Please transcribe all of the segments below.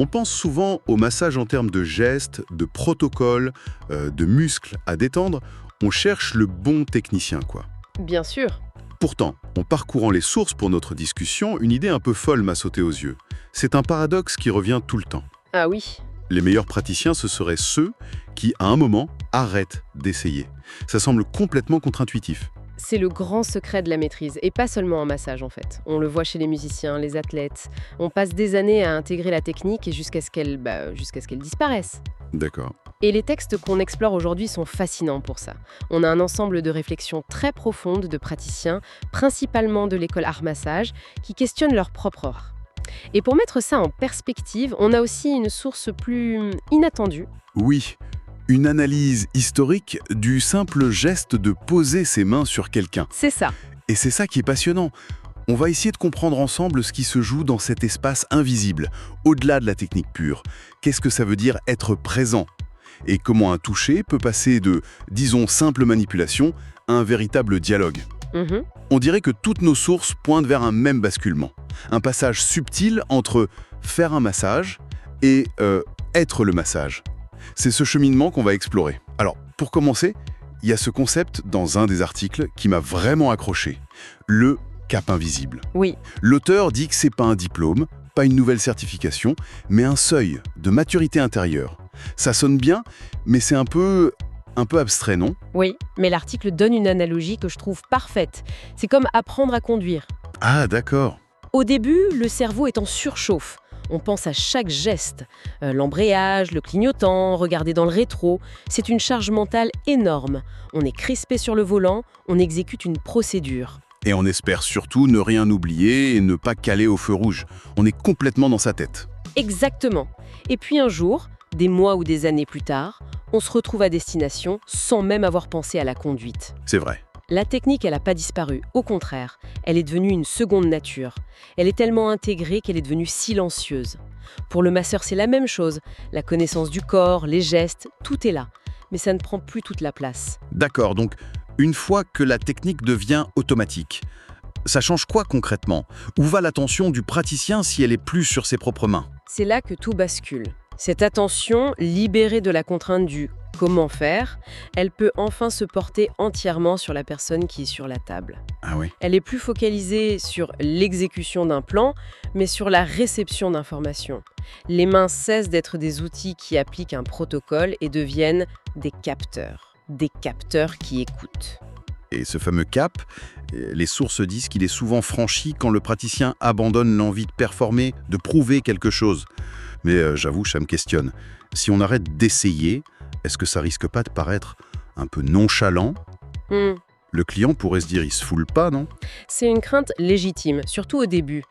On pense souvent au massage en termes de gestes, de protocoles, de muscles à détendre. On cherche le bon technicien, quoi. Bien sûr. Pourtant, en parcourant les sources pour notre discussion, une idée un peu folle m'a sauté aux yeux. C'est un paradoxe qui revient tout le temps. Ah oui. Les meilleurs praticiens, ce seraient ceux qui, à un moment, arrêtent d'essayer. Ça semble complètement contre-intuitif. C'est le grand secret de la maîtrise, et pas seulement en massage en fait. On le voit chez les musiciens, les athlètes. On passe des années à intégrer la technique et jusqu'à ce qu'elle disparaisse. D'accord. Et les textes qu'on explore aujourd'hui sont fascinants pour ça. On a un ensemble de réflexions très profondes de praticiens, principalement de l'école art-massage, qui questionnent leur propre art. Et pour mettre ça en perspective, on a aussi une source plus inattendue. Oui, une analyse historique du simple geste de poser ses mains sur quelqu'un. C'est ça. Et c'est ça qui est passionnant. On va essayer de comprendre ensemble ce qui se joue dans cet espace invisible, au-delà de la technique pure. Qu'est-ce que ça veut dire être présent ? Et comment un toucher peut passer de, disons, simple manipulation à un véritable dialogue. On dirait que toutes nos sources pointent vers un même basculement. Un passage subtil entre faire un massage et être le massage. C'est ce cheminement qu'on va explorer. Alors, pour commencer, il y a ce concept dans un des articles qui m'a vraiment accroché. Le cap invisible. Oui. L'auteur dit que c'est pas un diplôme, pas une nouvelle certification, mais un seuil de maturité intérieure. Ça sonne bien, mais c'est un peu abstrait, non ? Oui, mais l'article donne une analogie que je trouve parfaite. C'est comme apprendre à conduire. Ah, d'accord. Au début, le cerveau est en surchauffe. On pense à chaque geste. L'embrayage, le clignotant, regarder dans le rétro. C'est une charge mentale énorme. On est crispé sur le volant, on exécute une procédure. Et on espère surtout ne rien oublier et ne pas caler au feu rouge. On est complètement dans sa tête. Exactement. Et puis un jour, des mois ou des années plus tard, on se retrouve à destination sans même avoir pensé à la conduite. C'est vrai. La technique, elle n'a pas disparu. Au contraire, elle est devenue une seconde nature. Elle est tellement intégrée qu'elle est devenue silencieuse. Pour le masseur, c'est la même chose. La connaissance du corps, les gestes, tout est là. Mais ça ne prend plus toute la place. D'accord, donc une fois que la technique devient automatique, ça change quoi concrètement ? Où va l'attention du praticien si elle est plus sur ses propres mains ? C'est là que tout bascule. Cette attention, libérée de la contrainte du « comment faire », elle peut enfin se porter entièrement sur la personne qui est sur la table. Ah oui. Elle est plus focalisée sur l'exécution d'un plan, mais sur la réception d'informations. Les mains cessent d'être des outils qui appliquent un protocole et deviennent des capteurs qui écoutent. Et ce fameux cap, les sources disent qu'il est souvent franchi quand le praticien abandonne l'envie de performer, de prouver quelque chose. Mais j'avoue, ça me questionne. Si on arrête d'essayer, est-ce que ça risque pas de paraître un peu nonchalant ? Le client pourrait se dire, il se foule pas, non ? C'est une crainte légitime, surtout au début.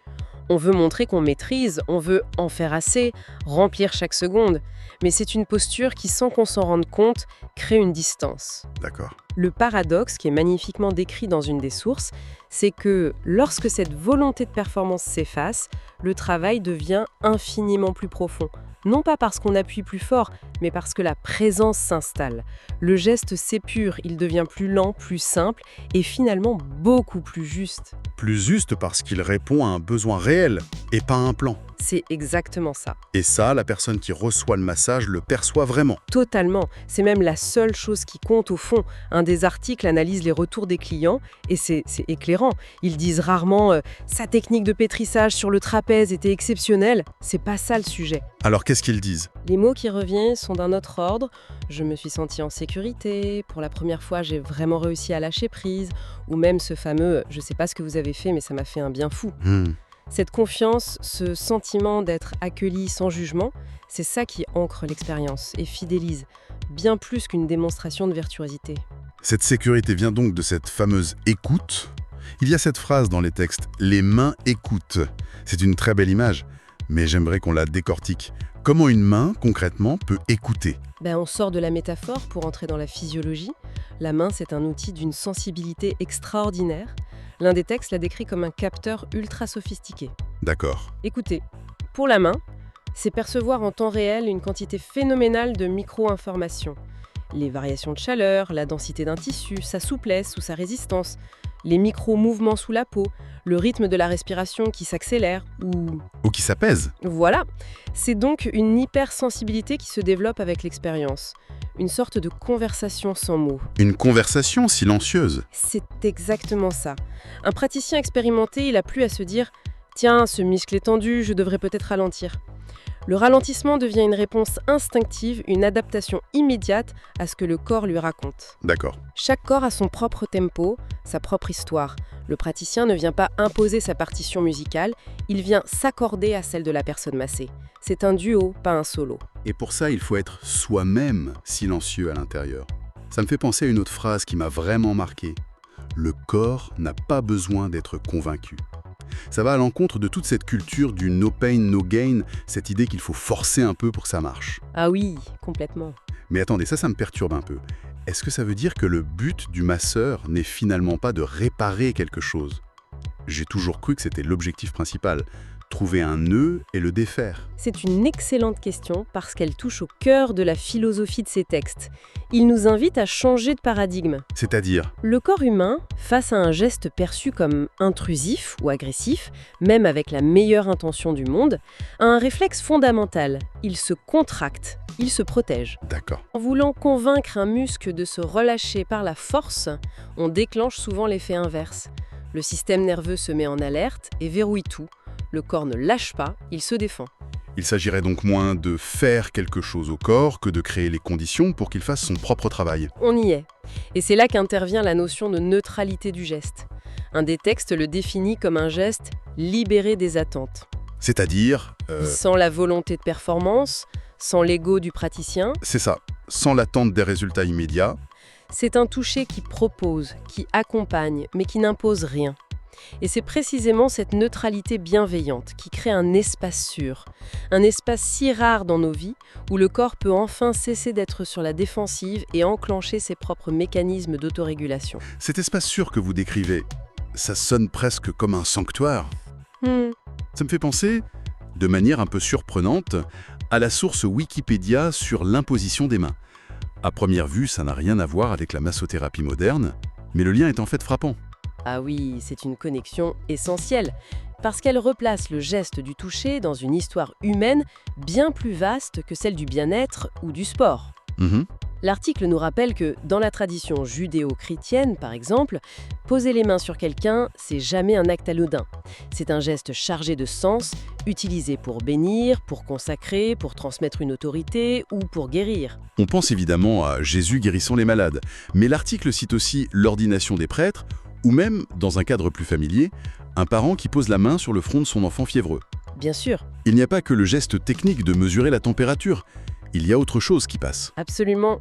On veut montrer qu'on maîtrise, on veut en faire assez, remplir chaque seconde. Mais c'est une posture qui, sans qu'on s'en rende compte, crée une distance. D'accord. Le paradoxe, qui est magnifiquement décrit dans une des sources, c'est que lorsque cette volonté de performance s'efface, le travail devient infiniment plus profond. Non pas parce qu'on appuie plus fort, mais parce que la présence s'installe. Le geste s'épure, il devient plus lent, plus simple et finalement beaucoup plus juste. Plus juste parce qu'il répond à un besoin réel et pas à un plan. C'est exactement ça. Et ça, la personne qui reçoit le massage le perçoit vraiment. Totalement. C'est même la seule chose qui compte au fond. Un des articles analyse les retours des clients et c'est éclairant. Ils disent rarement « sa technique de pétrissage sur le trapèze était exceptionnelle ». C'est pas ça le sujet. Alors qu'est-ce qu'ils disent ? Les mots qui reviennent sont d'un autre ordre. Je me suis sentie en sécurité. Pour la première fois, j'ai vraiment réussi à lâcher prise. Ou même ce fameux « je sais pas ce que vous avez fait, mais ça m'a fait un bien fou ». Cette confiance, ce sentiment d'être accueilli sans jugement, c'est ça qui ancre l'expérience et fidélise, bien plus qu'une démonstration de virtuosité. Cette sécurité vient donc de cette fameuse écoute. Il y a cette phrase dans les textes « les mains écoutent ». C'est une très belle image, mais j'aimerais qu'on la décortique. Comment une main, concrètement, peut écouter ? On sort de la métaphore pour entrer dans la physiologie. La main, c'est un outil d'une sensibilité extraordinaire. L'un des textes la décrit comme un capteur ultra sophistiqué. D'accord. Écoutez, pour la main, c'est percevoir en temps réel une quantité phénoménale de micro-informations. Les variations de chaleur, la densité d'un tissu, sa souplesse ou sa résistance. les micro-mouvements sous la peau, le rythme de la respiration qui s'accélère Ou qui s'apaise. Voilà. C'est donc une hypersensibilité qui se développe avec l'expérience. Une sorte de conversation sans mots. Une conversation silencieuse. C'est exactement ça. Un praticien expérimenté, il a plus à se dire « Tiens, ce muscle est tendu, je devrais peut-être ralentir ». Le ralentissement devient une réponse instinctive, une adaptation immédiate à ce que le corps lui raconte. D'accord. Chaque corps a son propre tempo, sa propre histoire. Le praticien ne vient pas imposer sa partition musicale, il vient s'accorder à celle de la personne massée. C'est un duo, pas un solo. Et pour ça, il faut être soi-même silencieux à l'intérieur. Ça me fait penser à une autre phrase qui m'a vraiment marqué. Le corps n'a pas besoin d'être convaincu. Ça va à l'encontre de toute cette culture du no pain, no gain, cette idée qu'il faut forcer un peu pour que ça marche. Ah oui, complètement. Mais attendez, ça me perturbe un peu. Est-ce que ça veut dire que le but du masseur n'est finalement pas de réparer quelque chose? J'ai toujours cru que c'était l'objectif principal, trouver un nœud et le défaire. C'est une excellente question parce qu'elle touche au cœur de la philosophie de ces textes. Il nous invite à changer de paradigme. C'est-à-dire, Le corps humain, face à un geste perçu comme intrusif ou agressif, même avec la meilleure intention du monde, a un réflexe fondamental. Il se contracte, il se protège. d'accord. En voulant convaincre un muscle de se relâcher par la force, on déclenche souvent l'effet inverse. Le système nerveux se met en alerte et verrouille tout. Le corps ne lâche pas, il se défend. Il s'agirait donc moins de faire quelque chose au corps que de créer les conditions pour qu'il fasse son propre travail. On y est. Et c'est là qu'intervient la notion de neutralité du geste. Un des textes le définit comme un geste libéré des attentes. C'est-à-dire, Sans la volonté de performance, sans l'ego du praticien, c'est ça, sans l'attente des résultats immédiats. c'est un toucher qui propose, qui accompagne, mais qui n'impose rien. Et c'est précisément cette neutralité bienveillante qui crée un espace sûr, un espace si rare dans nos vies où le corps peut enfin cesser d'être sur la défensive et enclencher ses propres mécanismes d'autorégulation. Cet espace sûr que vous décrivez, ça sonne presque comme un sanctuaire. Ça me fait penser, de manière un peu surprenante, à la source Wikipédia sur l'imposition des mains. À première vue, ça n'a rien à voir avec la massothérapie moderne, mais le lien est en fait frappant. Ah oui, c'est une connexion essentielle, parce qu'elle replace le geste du toucher dans une histoire humaine bien plus vaste que celle du bien-être ou du sport. Mhm. L'article nous rappelle que, dans la tradition judéo-chrétienne, par exemple, poser les mains sur quelqu'un, c'est jamais un acte anodin. C'est un geste chargé de sens, utilisé pour bénir, pour consacrer, pour transmettre une autorité ou pour guérir. On pense évidemment à Jésus guérissant les malades, mais l'article cite aussi l'ordination des prêtres, ou même, dans un cadre plus familier, un parent qui pose la main sur le front de son enfant fiévreux. Bien sûr, Il n'y a pas que le geste technique de mesurer la température, il y a autre chose qui passe. absolument.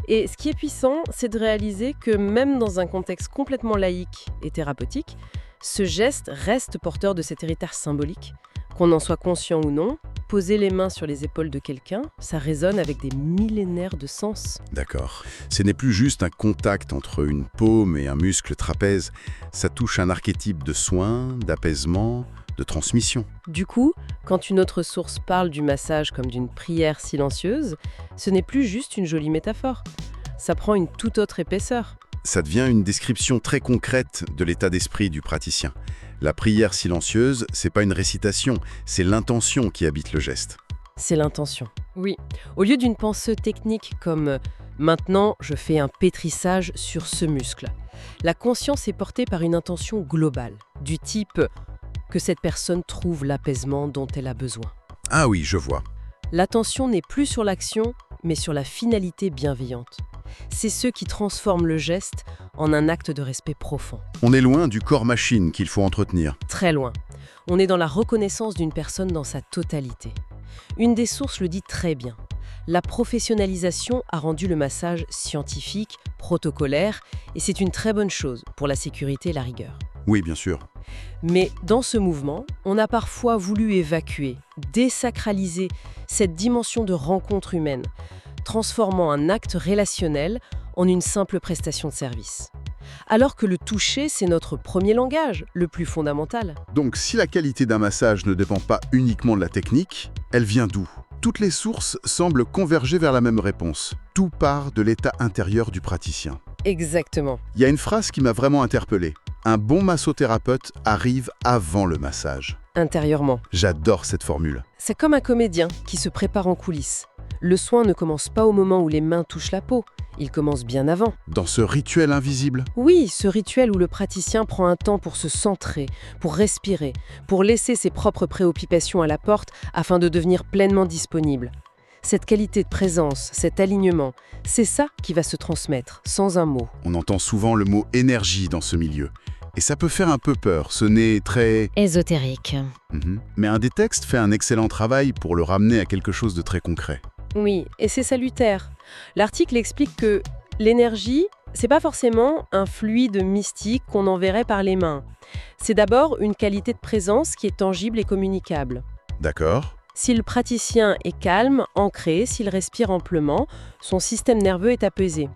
Et ce qui est puissant, c'est de réaliser que même dans un contexte complètement laïque et thérapeutique, ce geste reste porteur de cet héritage symbolique. Qu'on en soit conscient ou non, poser les mains sur les épaules de quelqu'un, ça résonne avec des millénaires de sens. D'accord. Ce n'est plus juste un contact entre une paume et un muscle trapèze, ça touche un archétype de soin, d'apaisement, de transmission. Du coup, quand une autre source parle du massage comme d'une prière silencieuse, ce n'est plus juste une jolie métaphore. Ça prend une toute autre épaisseur. Ça devient une description très concrète de l'état d'esprit du praticien. La prière silencieuse, c'est pas une récitation, c'est l'intention qui habite le geste. C'est l'intention. Oui. Au lieu d'une pensée technique comme « maintenant, je fais un pétrissage sur ce muscle », la conscience est portée par une intention globale, du type que cette personne trouve l'apaisement dont elle a besoin. Ah oui, je vois. L'attention n'est plus sur l'action, mais sur la finalité bienveillante. C'est ce qui transforme le geste en un acte de respect profond. On est loin du corps-machine qu'il faut entretenir. Très loin. On est dans la reconnaissance d'une personne dans sa totalité. Une des sources le dit très bien. La professionnalisation a rendu le massage scientifique, protocolaire, et c'est une très bonne chose pour la sécurité et la rigueur. Oui, bien sûr. Mais dans ce mouvement, on a parfois voulu évacuer, désacraliser cette dimension de rencontre humaine, transformant un acte relationnel en une simple prestation de service. Alors que le toucher, c'est notre premier langage, le plus fondamental. Donc, si la qualité d'un massage ne dépend pas uniquement de la technique, elle vient d'où? Toutes les sources semblent converger vers la même réponse. Tout part de l'état intérieur du praticien. Exactement. Il y a une phrase qui m'a vraiment interpellé. Un bon massothérapeute arrive avant le massage. Intérieurement. J'adore cette formule. C'est comme un comédien qui se prépare en coulisses. Le soin ne commence pas au moment où les mains touchent la peau, il commence bien avant. Dans ce rituel invisible. Oui, ce rituel où le praticien prend un temps pour se centrer, pour respirer, pour laisser ses propres préoccupations à la porte afin de devenir pleinement disponible. Cette qualité de présence, cet alignement, c'est ça qui va se transmettre, sans un mot. On entend souvent le mot énergie dans ce milieu. Et ça peut faire un peu peur, ce n'est très... Ésotérique. Mais un des textes fait un excellent travail pour le ramener à quelque chose de très concret. Oui, et c'est salutaire. L'article explique que l'énergie, c'est pas forcément un fluide mystique qu'on enverrait par les mains. C'est d'abord une qualité de présence qui est tangible et communicable. D'accord. Si le praticien est calme, ancré, s'il respire amplement, son système nerveux est apaisé.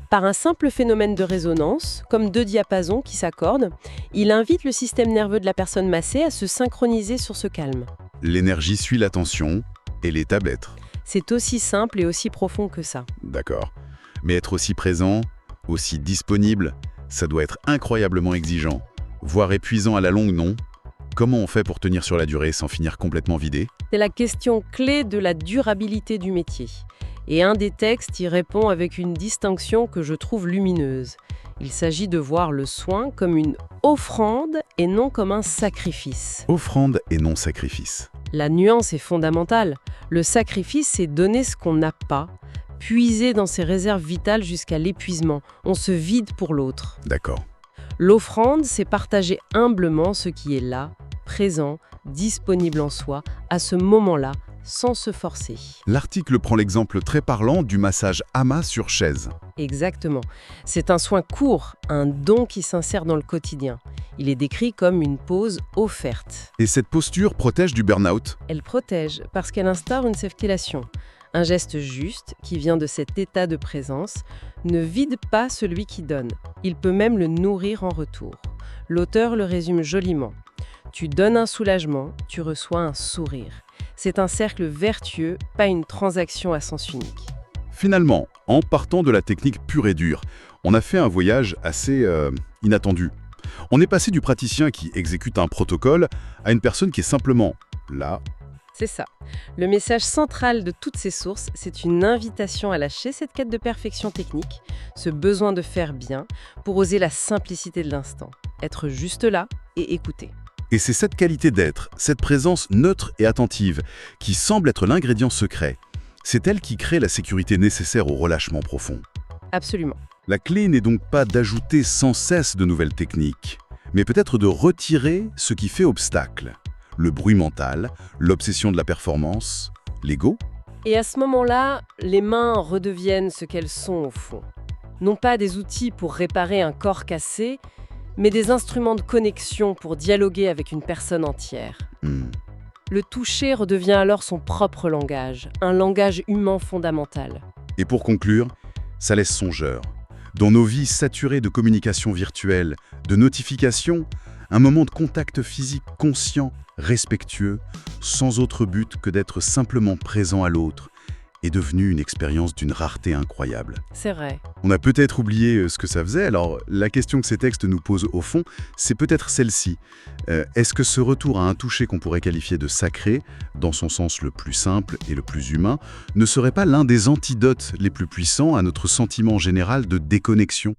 Par un simple phénomène de résonance, comme deux diapasons qui s'accordent, il invite le système nerveux de la personne massée à se synchroniser sur ce calme. L'énergie suit l'attention et l'état d'être. C'est aussi simple et aussi profond que ça. D'accord. Mais être aussi présent, aussi disponible, ça doit être incroyablement exigeant, voire épuisant à la longue, non ? Comment on fait pour tenir sur la durée sans finir complètement vidé ? C'est la question clé de la durabilité du métier. Et un des textes y répond avec une distinction que je trouve lumineuse. Il s'agit de voir le soin comme une offrande et non comme un sacrifice. Offrande et non sacrifice. La nuance est fondamentale. Le sacrifice, c'est donner ce qu'on n'a pas, puiser dans ses réserves vitales jusqu'à l'épuisement. On se vide pour l'autre. D'accord. L'offrande, c'est partager humblement ce qui est là, présent, disponible en soi, à ce moment-là, sans se forcer. L'article prend l'exemple très parlant du massage Ama sur chaise. Exactement. C'est un soin court, un don qui s'insère dans le quotidien. Il est décrit comme une pause offerte. Et cette posture protège du burn-out. Elle protège parce qu'elle instaure une circulation. Un geste juste, qui vient de cet état de présence, ne vide pas celui qui donne. Il peut même le nourrir en retour. L'auteur le résume joliment. Tu donnes un soulagement, tu reçois un sourire. C'est un cercle vertueux, pas une transaction à sens unique. Finalement, en partant de la technique pure et dure, on a fait un voyage assez inattendu. On est passé du praticien qui exécute un protocole à une personne qui est simplement là. C'est ça. Le message central de toutes ces sources, c'est une invitation à lâcher cette quête de perfection technique, ce besoin de faire bien, pour oser la simplicité de l'instant, être juste là et écouter. Et c'est cette qualité d'être, cette présence neutre et attentive, qui semble être l'ingrédient secret. C'est elle qui crée la sécurité nécessaire au relâchement profond. Absolument. La clé n'est donc pas d'ajouter sans cesse de nouvelles techniques, mais peut-être de retirer ce qui fait obstacle. Le bruit mental, l'obsession de la performance, l'ego. Et à ce moment-là, les mains redeviennent ce qu'elles sont au fond. Non pas des outils pour réparer un corps cassé, mais des instruments de connexion pour dialoguer avec une personne entière. Le toucher redevient alors son propre langage, un langage humain fondamental. Et pour conclure, ça laisse songeur. Dans nos vies saturées de communication virtuelle, de notifications, un moment de contact physique conscient, respectueux, sans autre but que d'être simplement présent à l'autre, est devenu une expérience d'une rareté incroyable. C'est vrai. On a peut-être oublié ce que ça faisait, alors la question que ces textes nous posent au fond, c'est peut-être celle-ci. Est-ce que ce retour à un toucher qu'on pourrait qualifier de sacré, dans son sens le plus simple et le plus humain, ne serait pas l'un des antidotes les plus puissants à notre sentiment général de déconnexion ?